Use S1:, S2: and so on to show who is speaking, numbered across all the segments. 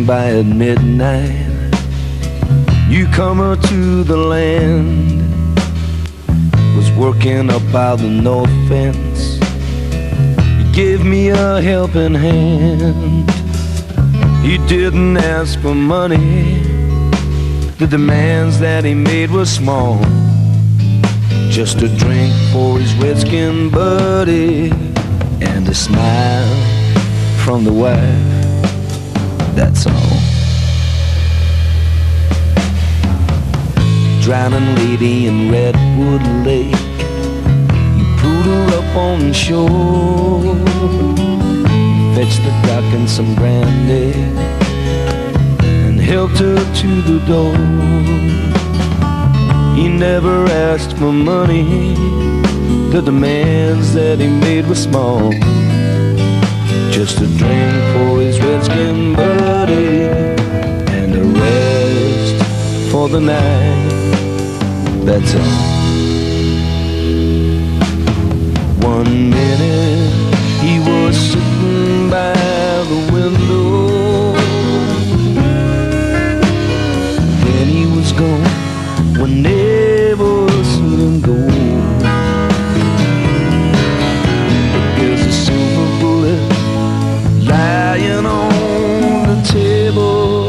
S1: By at midnight, newcomer to the land, was working up by the north fence. He gave me a helping hand. He didn't ask for money. The demands that he made were small, just a drink for his redskin buddy and a smile from the wife. That's all. Drowning lady in Redwood Lake, you pulled her up on shore, fetched the dock and some brandy, and helped her to the door. He never asked for money. The demands that he made were small, just a drink for his redskin buddy and a rest for the night. That's all. One minute he was sitting by the window, then he was gone. One never seen him go. There's a silver bullet lying on the table,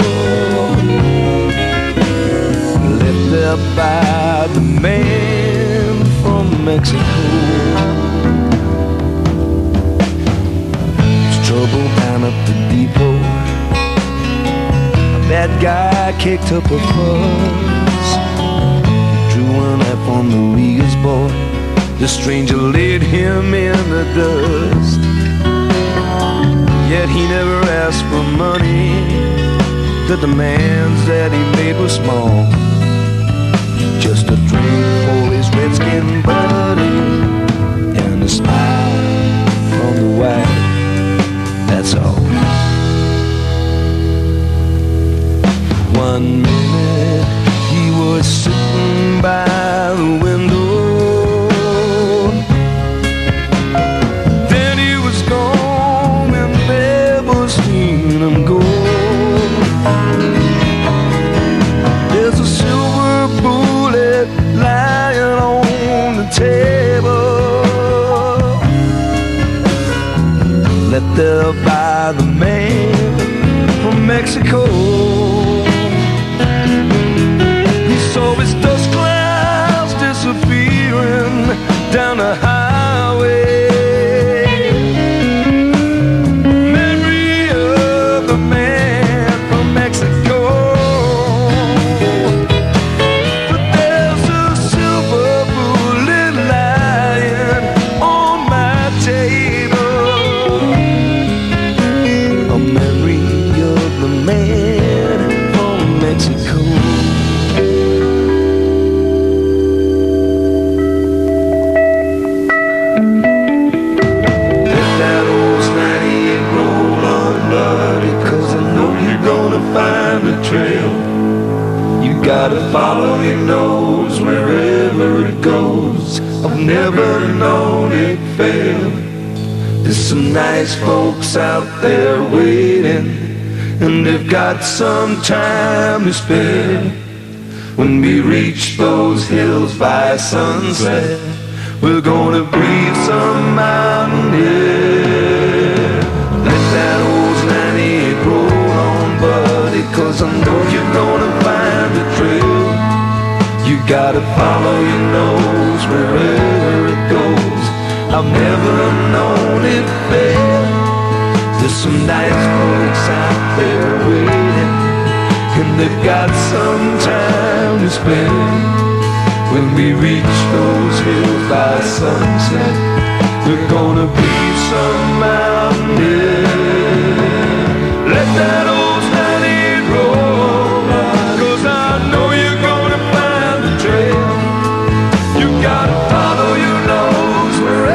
S1: left there by the man from Mexico. There's trouble down at the depot. That guy kicked up a fuss, drew a knife on the Riga's boy. The stranger laid him in the dust. Yet he never asked for money. The demands that he made were small, just a drink for his redskin buddy and a smile from the wife. That's all. One minute he was sitting by the window, him go. There's a silver bullet lying on the table, left there by the man from Mexico. He saw his dust clouds disappearing down the highway. Gotta follow your nose wherever it goes. I've never known it fail. There's some nice folks out there waiting, and they've got some time to spare. When we reach those hills by sunset, we're gonna breathe some mountain air. Let that old 98 roll on, buddy, 'cause I know you're gonna find the trail. You gotta follow your nose wherever it goes. I've never known it fail. There's some nice folks out there waiting, and they've got some time to spend. When we reach those hills by sunset, we're gonna breathe some mountain air. Let that old 98 roll, 'cause I know you're gonna find the trail. You gotta follow your nose wherever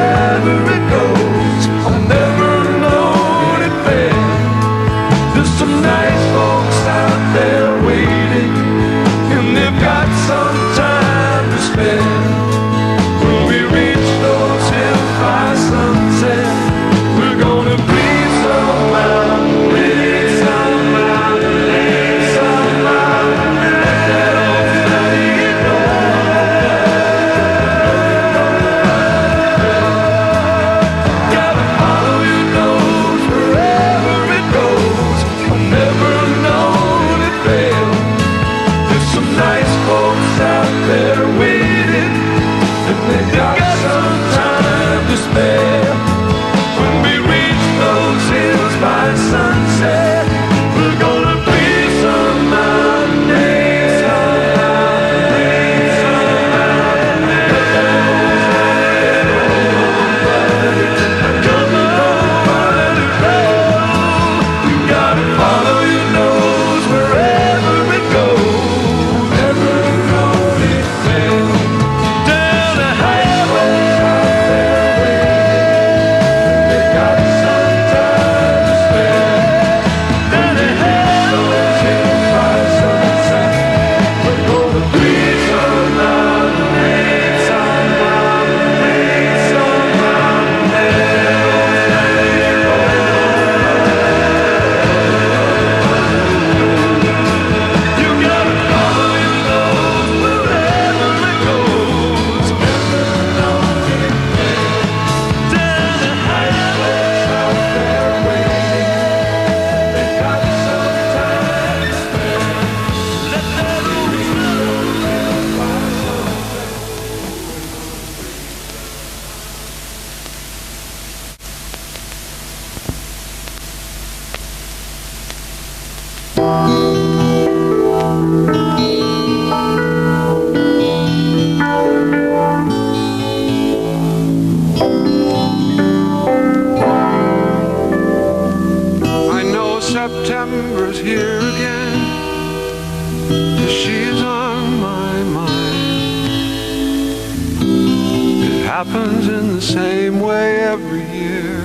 S2: happens in the same way every year.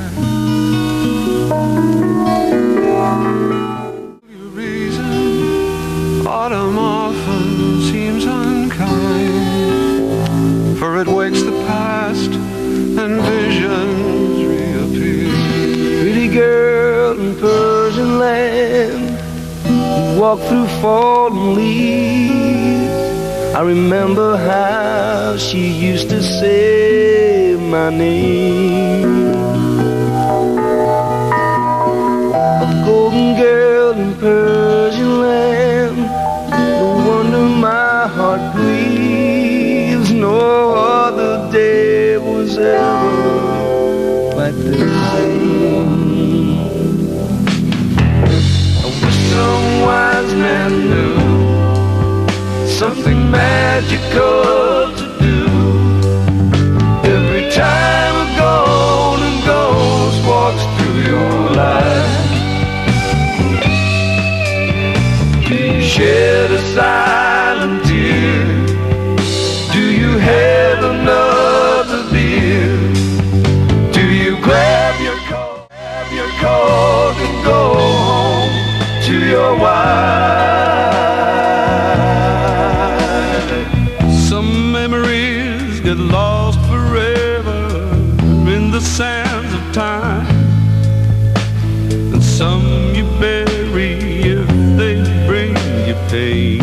S2: Reason, autumn often seems unkind, for it wakes the past and visions reappear.
S3: Pretty girl in Persian land, walk through fallen leaves. I remember how she used to say my name. A golden girl in Persian land, no wonder my heart grieves. No other day was ever like the same. I wish some wise man knew something magical to do. Every time a golden ghost walks through your life, do you shed a silent tear? Do you have another beer? Do you grab your coat and go home to your wife?
S2: Some memories get lost forever in the sands of time, and some you bury if they bring you pain.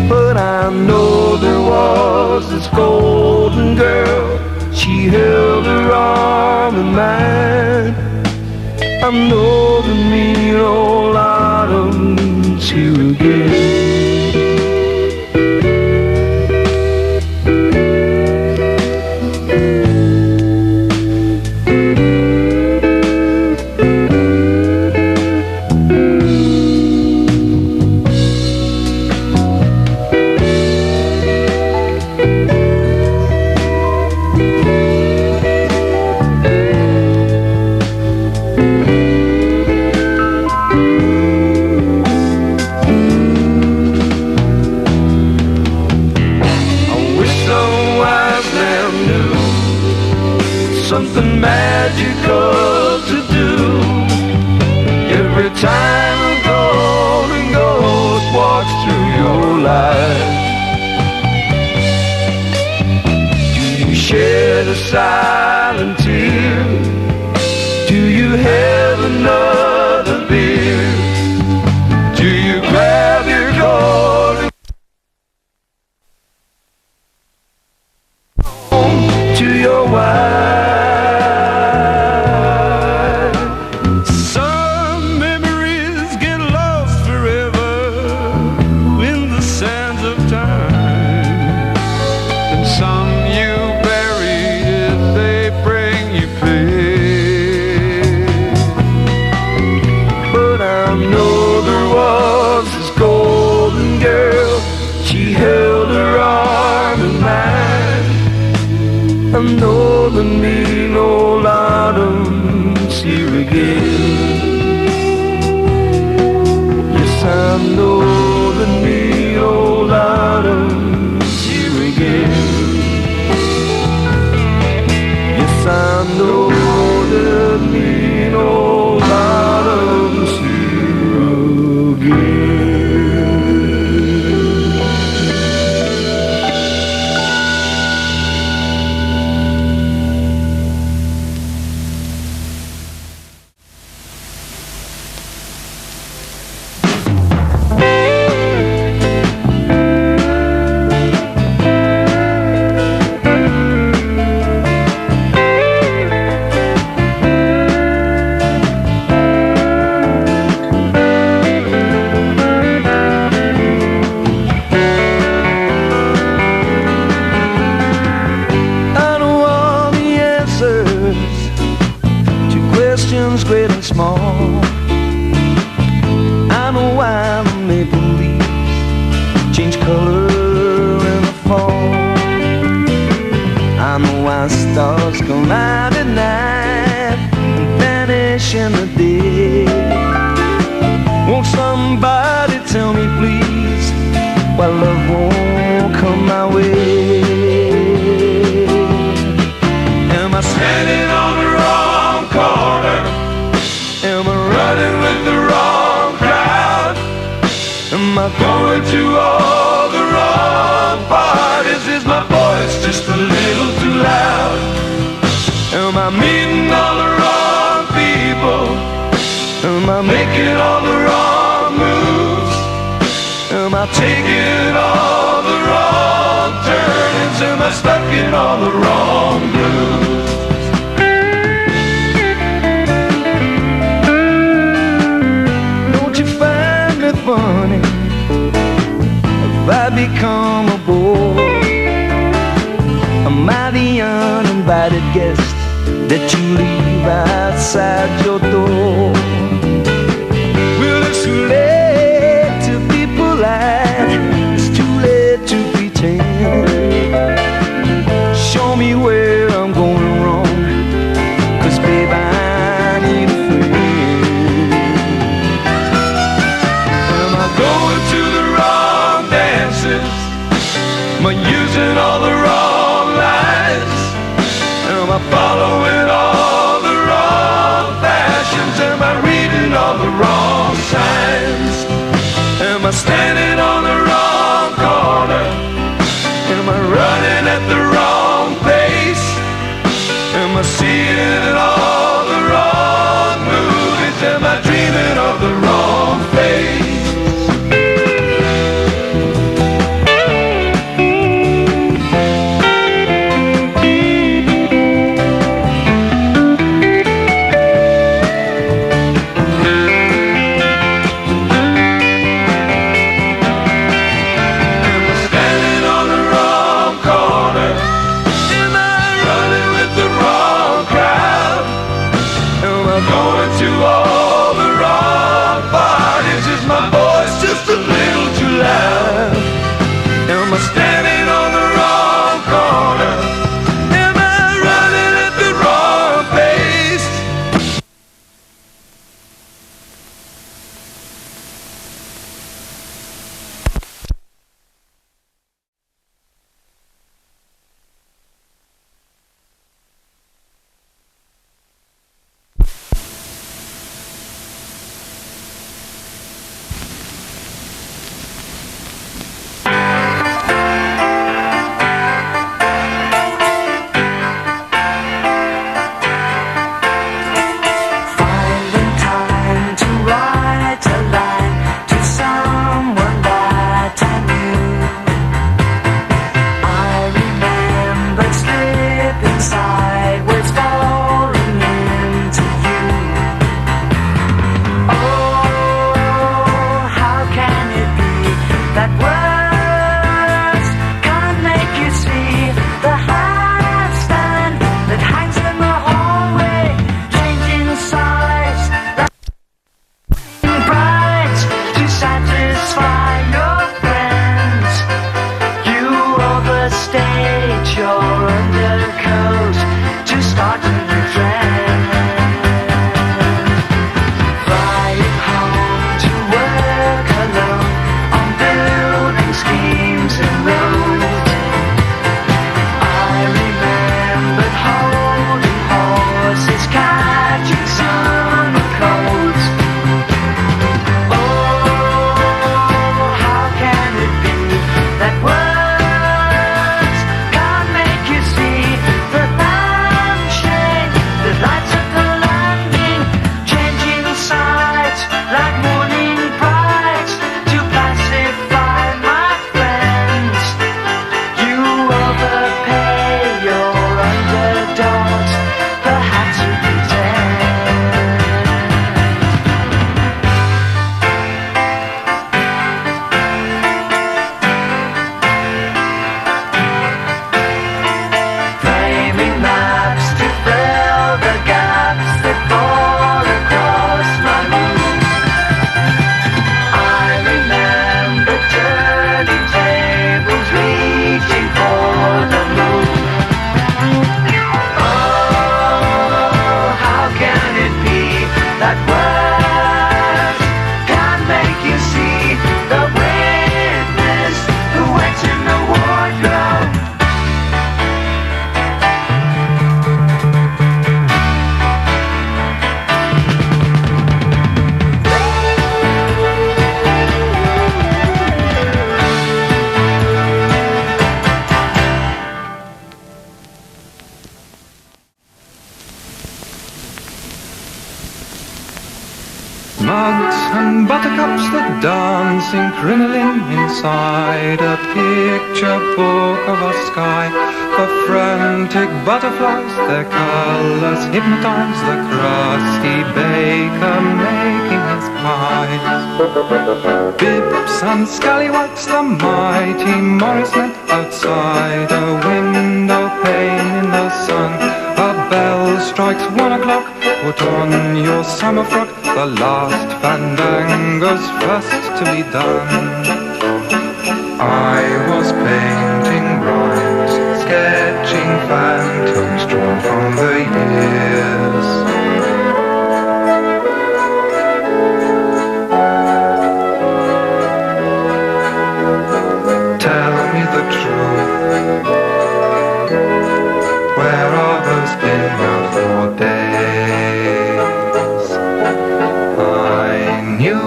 S3: But I know there was this golden girl, she held her arm in mine. I know the mean old autumn's here again.
S1: Something magical to do. Every time a golden ghost walks through your life, do you shed a silent tear? Do you have another beer? Do you grab your coat and to your wife? I know the mean old autumn's here again. Yes, I know the mean old autumn's here again. Yes, I know the mean old autumn's here again. Great and small, I know why the maple leaves change color in the fall. I know why stars come out at night and vanish in the day. Won't somebody tell me please why love won't come my way? standing on the wrong corner? Am I running with the wrong crowd? Am I going to all the wrong parties? Is my voice just a little too loud? Am I meeting all the wrong people? Am I making all the wrong moves? Am I taking all the wrong turns? Am I stuck in all the wrong grooves? Don't you find me funny if I become a bore? Am I the uninvited guest that you leave outside your door? Well, it's too late to be polite, it's too late to pretend. Show me where I'm going wrong, 'cause babe, I need a friend. Am I going to the wrong dances? Am I using all the wrong lies? Am I following all the wrong fashions? Am I reading all the wrong signs? Am I standing on the wrong corner? Am I running at the wrong pace? Am I seeing all the wrong movies? Am I dreaming of the wrong face? Going to all the wrong parties. Is my voice just a little too loud? Am I standing on the wrong corner? Am I running at the wrong pace?
S2: bugs and buttercups that dance in crinoline inside a picture book of a sky. For frantic butterflies, their colours hypnotise the crusty baker making his pies. Bips and scallywags, the mighty Morris met outside a window pane in the sun. A bell strikes 1 o'clock, put on your summer frock, the last fandango's first to be done. I was painting rhymes, sketching phantoms drawn from the years. Tell me the truth, where are those Pinafore days I knew?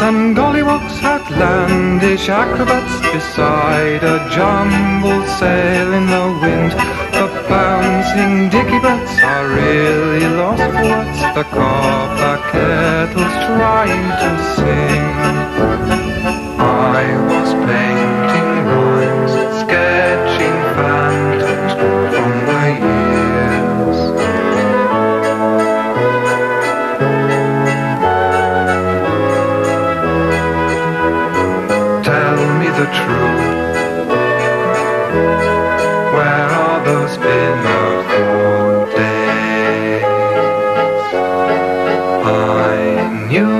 S2: And gollywogs, outlandish acrobats beside a jumbled sail in the wind. The bouncing dickey-bats are really lost for words. The copper kettle's trying to sing. I was painting rhymes, sketching phantoms from the years. The truth, where are those Pinafore days I knew?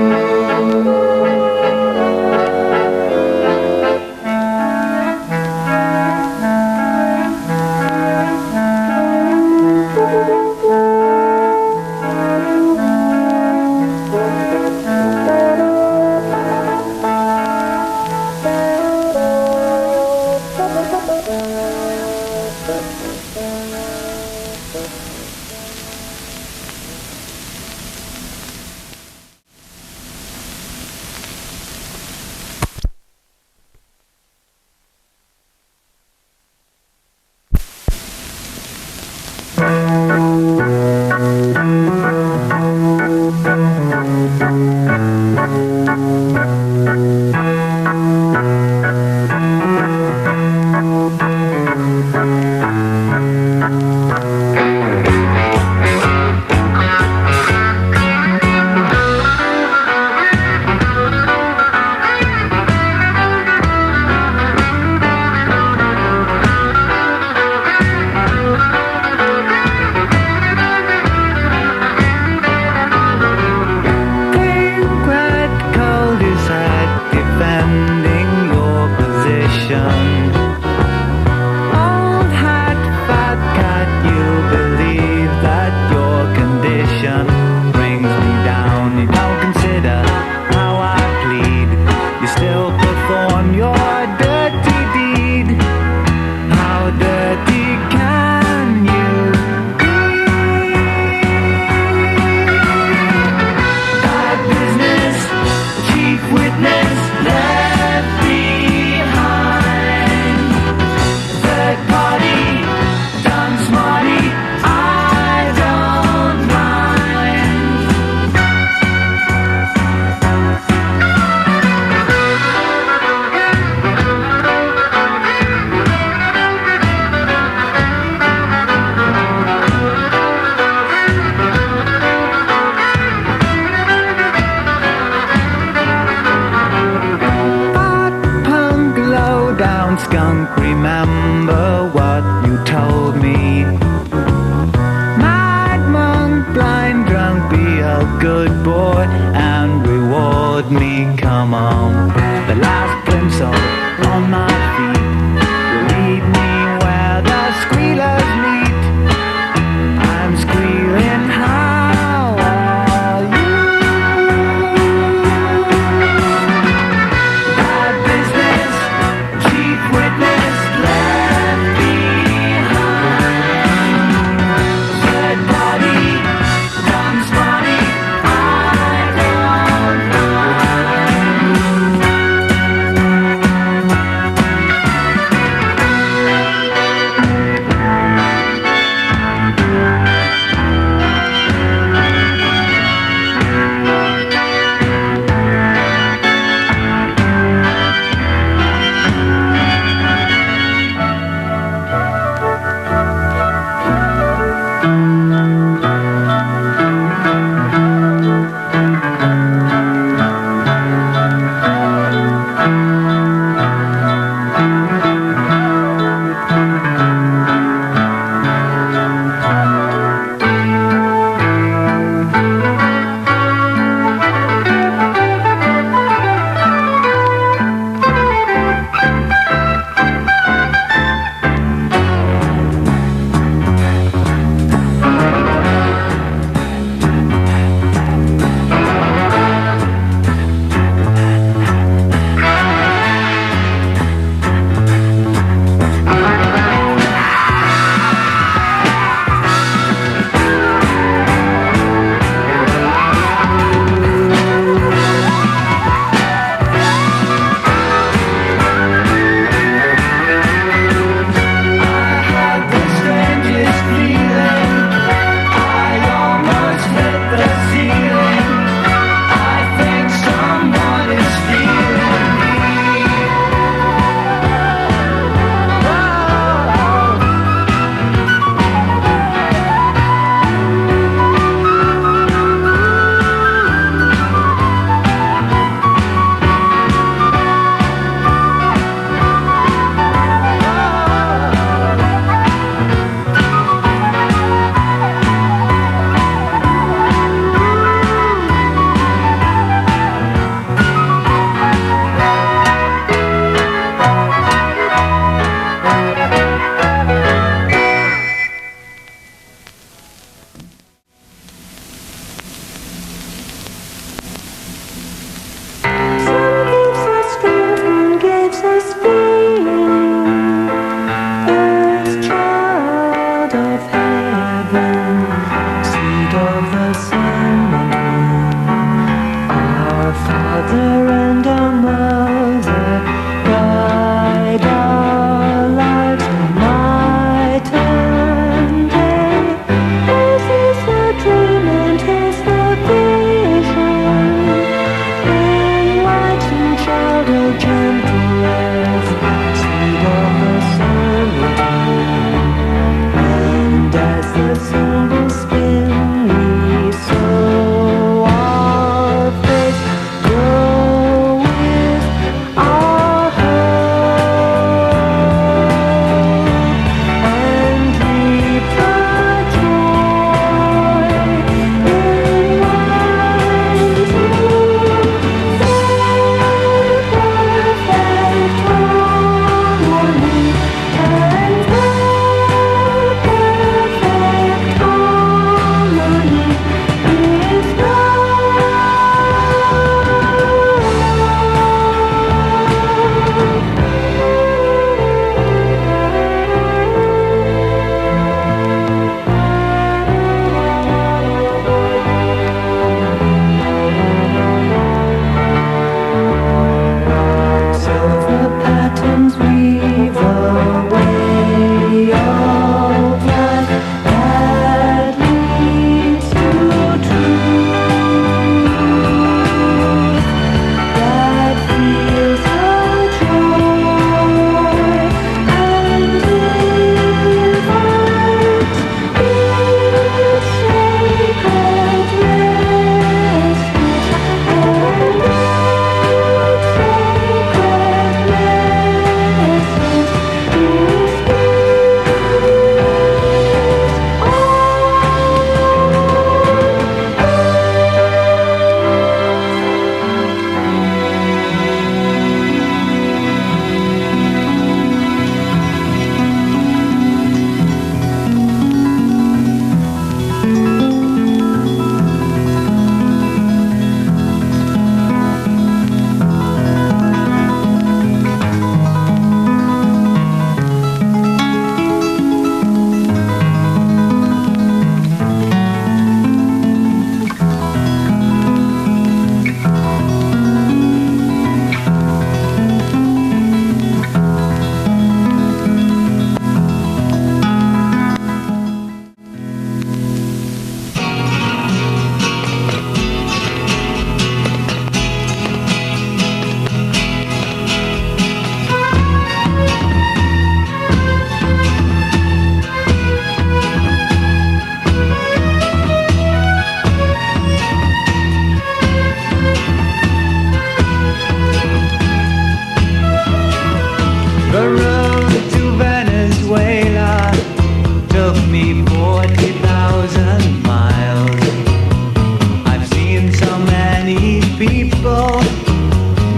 S4: many people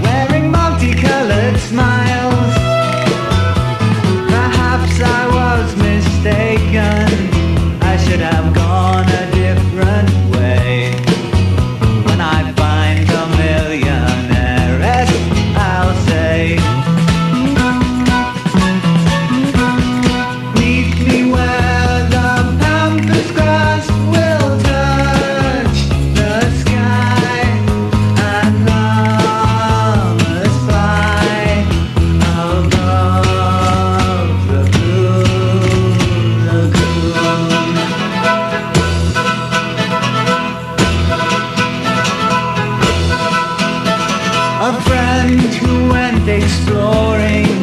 S4: wearing multicolored smiles. Perhaps I was mistaken, I should have gone a different way. When I find a millionaire, I'll say, meet me where the pampas grass will touch the sky and llamas fly above the blue lagoon. A friend who went exploring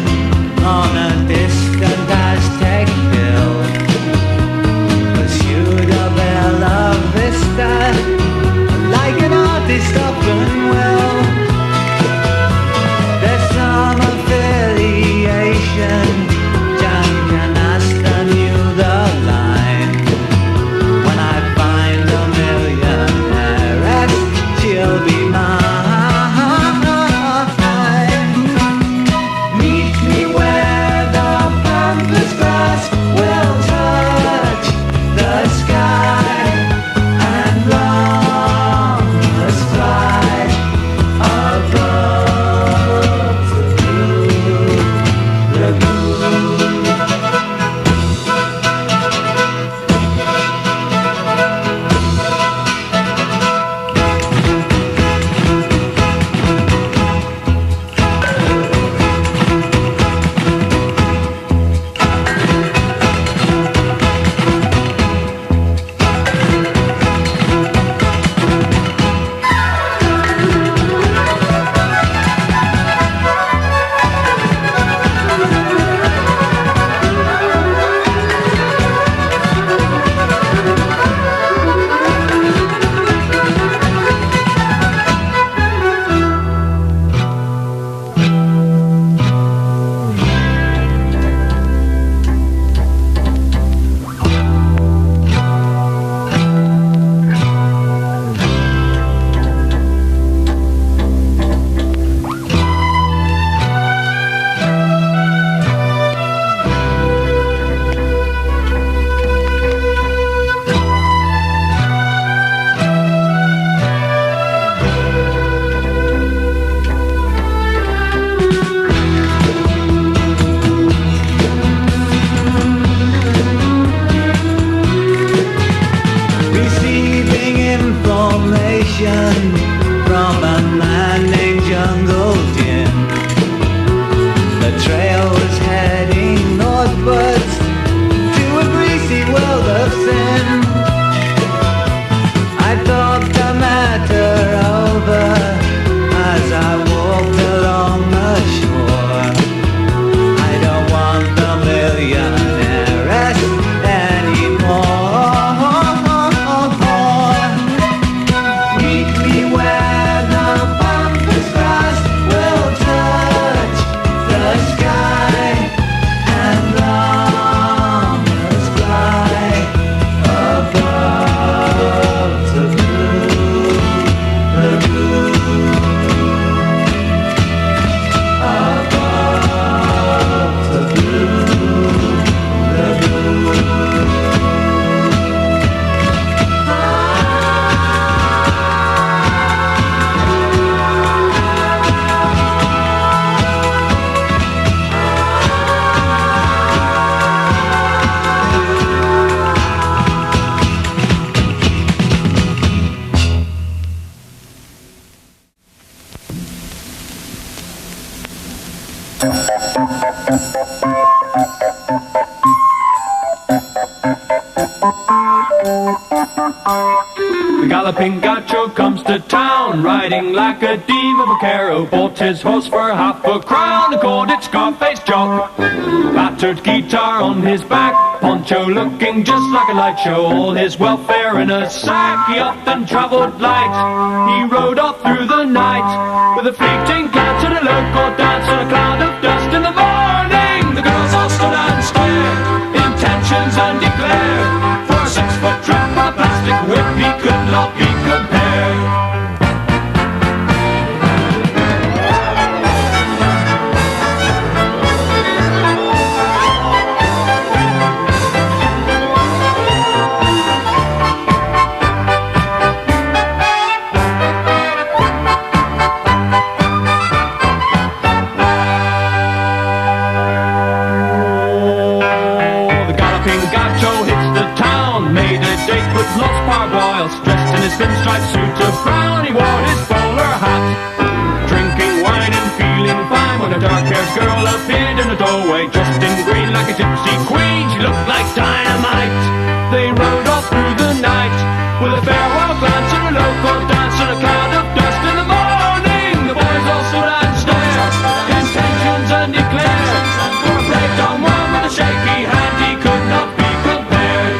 S4: on a distant Aztec hill pursued a Bella Vista like an artist often will. There's some affiliation, John Canasta knew the line. When I find a millionaire, she'll be mine. Meet me where the pampas grass will touch the sky and llamas fly above the blue lagoon. Receiving information from a man named Jungle Jim. The trail was heading northwards to a greasy world of sin. I thought the matter over as I walked along the shore. I don't want the millionaire anymore. Meet me where the pampas grass will touch the sky and llamas fly above the blue lagoon. Above the blue lagoon.
S3: The galloping Gaucho comes to town, riding like a diva vaquero. Bought his horse for half a crown and called it Scarface Jock. Battered guitar on his back, poncho looking just like a light show. All his welfare in a sack, he often travelled light. He rode off through the night with a fleeting glance at a local dance and a cloud of dust in the morning. The girls all stood and stared, intentions undeclared. For a 6-foot trip on a plastic whip, he could not be compared. away, dressed in green like a gypsy queen. She looked like dynamite. They rode off through the night with a farewell glance and a local dance and a cloud of dust. In the morning, the boys all stood and stared, intentions undeclared. For a played on one with a shaky hand, he could not be compared.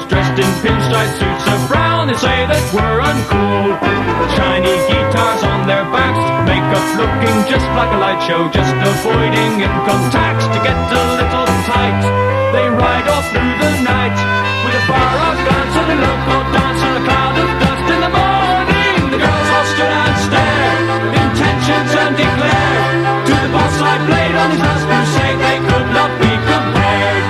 S3: Dressed in pinstripe suits of brown, they say that we're uncool. Shiny guitars on their backs, makeup looking just like a light show, just avoiding income tax to get a little tight. They ride off through the night with a far-off glance and a local dance and a cloud of dust. In the morning, the girls all stood and stared, intentions undeclared. To the boss I played on his last crusade, they could not be compared.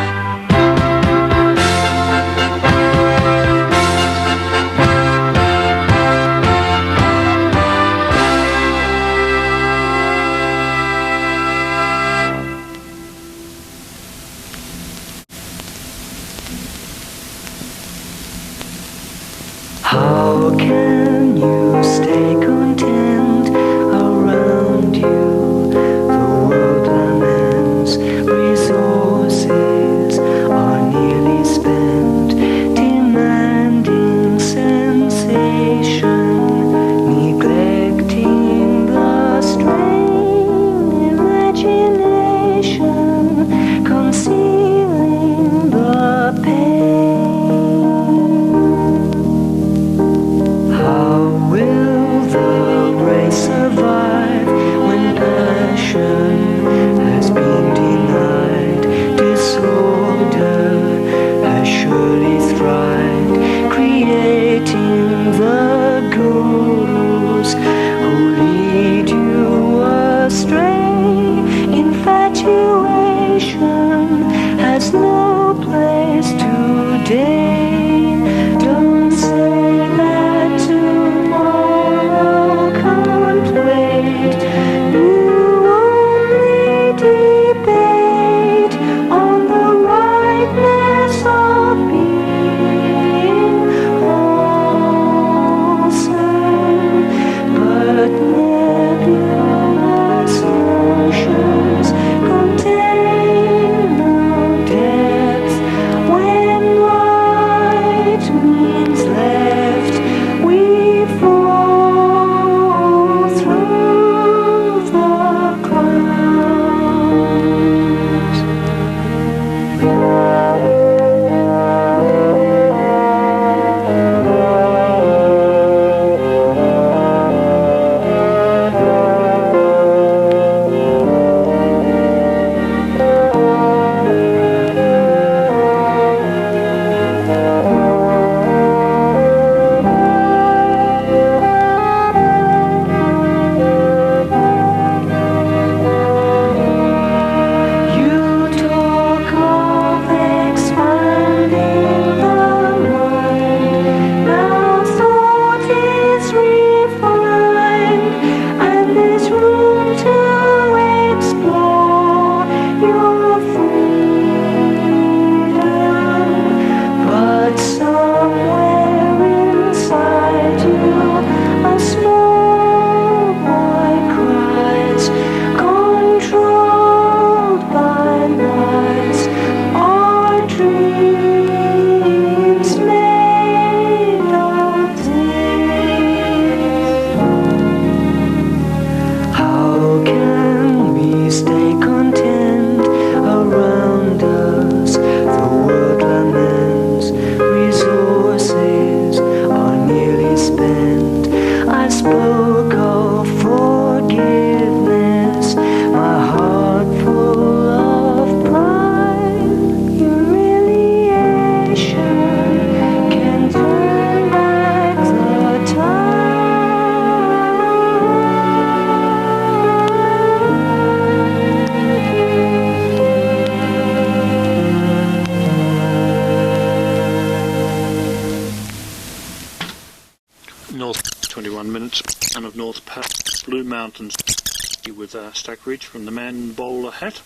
S5: with Stackridge from the Man in the Bowler Hat.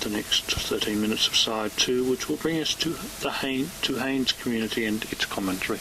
S5: The next 13 minutes of side 2, which will bring us to Haynes community and its commentary.